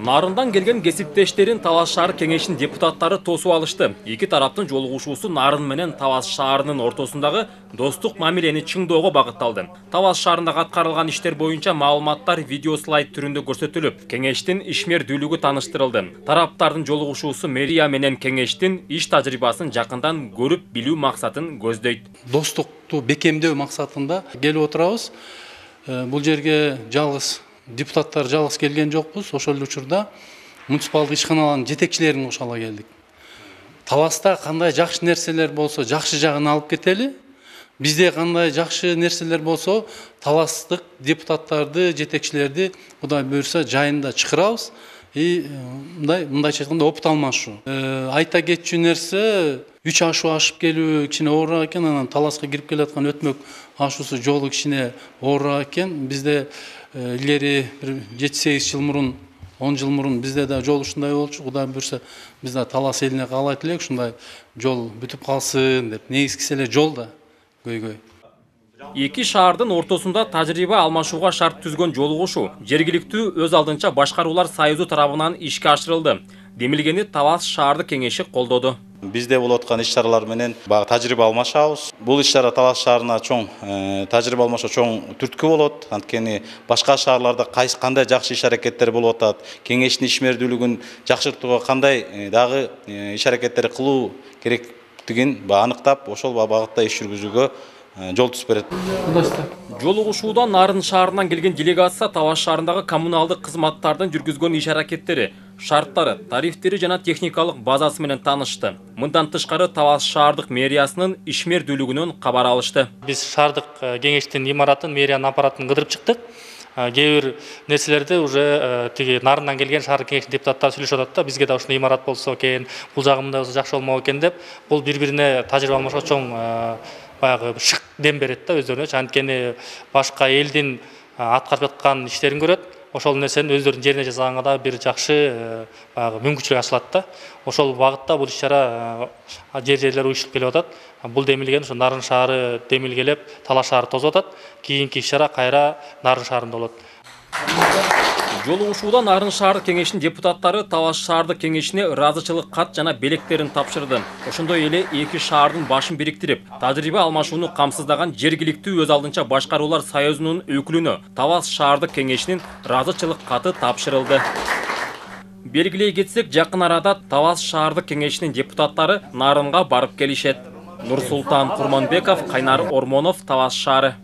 Нарындан келген кесиптештерин Талас шаар кеңешинин депутаттары тосуп алышты. Эки тараптын жолугушуусу Нарын менен Талас шаарынын ортосундагы достук мамилени чыңдоого багытталды. Талас шаарында аткарылган иштер боюнча маалыматтар видео слайд түрүндө көрсөтүлүп, кеңештин ишмердүүлүгү таныштырылды. Тараптардын жолугушуусу мэрия менен кеңештин иш тажрыйбасын жакындан көрүп билүү максатын көздөйт. Достукту бекемдөө максатында келип отурабыз. Бул жерге жалгыз депутаттар жалгыз келген жокпуз. Ошол эле учурда муниципалдык ишканалардын жетекчилерин кошо ала келдик. Таласта кандай жакшы нерселер болсо, жакшы жагын алып кетели. Бизде кандай жакшы нерселер болсо, таластык депутаттарды, жетекчилерди Кудай буйрса жайында чакырабыз. Мындайча айтканда опыт алмашуу. Айта кетчү нерсе 3 ашу ашып келүү кичине оорураак экен, анан Таласка кирип келаткан өтмөк ашуусу жолу кичине оорураак экен. Бизде илгери 7-8 жыл мурун, 10 жыл мурун бизде да жол ушундай болчу. Кудай буйрса биз да Талас элине каалайт элек ушундай жол бүтүп калсын деп. Негизгиси эле жол да көйгөй. Эки шаардын ортосунда тажрыйба алмашууга шарт түзгөн жолугушуу жергиликтүү өз алдынча башкаруулар союзу тарабынан ишке ашырылды. Демилгени Талас шаардык кеңеши колдоду. Бизде болуп аткан иш-чаралар менен тажрыйба алмашабыз. Бул иш-чара Талас шаарына чоң тажрыйба алмашуу чоң түрткү болот. Анткени башка шаарларда кандай жакшы иш-аракеттер болуп атат, кеңештин ишмердүүлүгүн жакшыртууга кандай дагы иш-аракеттер кылуу керектигин аныктап, ошол багытта иш жүргүзүүгө жол түзүп берет. Жолугушууда Нарын шаарынан келген делегация Талас шаарындагы коммуналдык кызматтардын жүргүзгөн иш-аракеттери, шарттары, тарифтери жана техникалык базасы менен таанышты. Мындан тышкары Талас шаардык мэриясынын ишмердүүлүгүнөн кабар алышты. Биз шаардык кеңештин имаратын, мэриянын аппаратын кыдырып чыктык. Кээ бир нерселерди уже тиги Нарындан келген шаардык кеңештин депутаттары сүйлөшүп атат да, бизге да ушундай имарат болсо экен, бул жагымда болсо жакшы болмок экен деп, бул бири-бирине тажрыйба алмашууга чоң баягы шык дем берет да өздөрүнө. Анткени башка элдин аткарып жаткан иштерин көрөт. Ошол нерсени өздөрүнүн жерине жасаганга да бир жакшы баягы мүмкүнчүлүк ачылат да. Ошол багытта бул иш-чара жерлер уюштуруп келип атат. Бул демилген ошо Нарын шаары демилгелеп, Талас шаары тосуп атат. Кийинки иш-чара кайра Нарын шаарында болот. Жолугушууда Нарын шаардык кеңешинин депутаттары Талас шаардык кеңешине ыраазычылык кат жана белектерин тапшырды. Ошондой эле эки шаардын башын бириктирип, тажрыйба алмашууну камсыздаган жергиликтүү өз алдынча башкаруулар союзунун өкүлүнө Талас шаардык кеңешинин ыраазычылык каты тапшырылды. Белгилей кетсек, жакын арада Талас шаардык кеңешинин депутаттары Нарынга барып келишет. Нурсултан Курманбеков, Кайнар Ормонов, Талас шаары.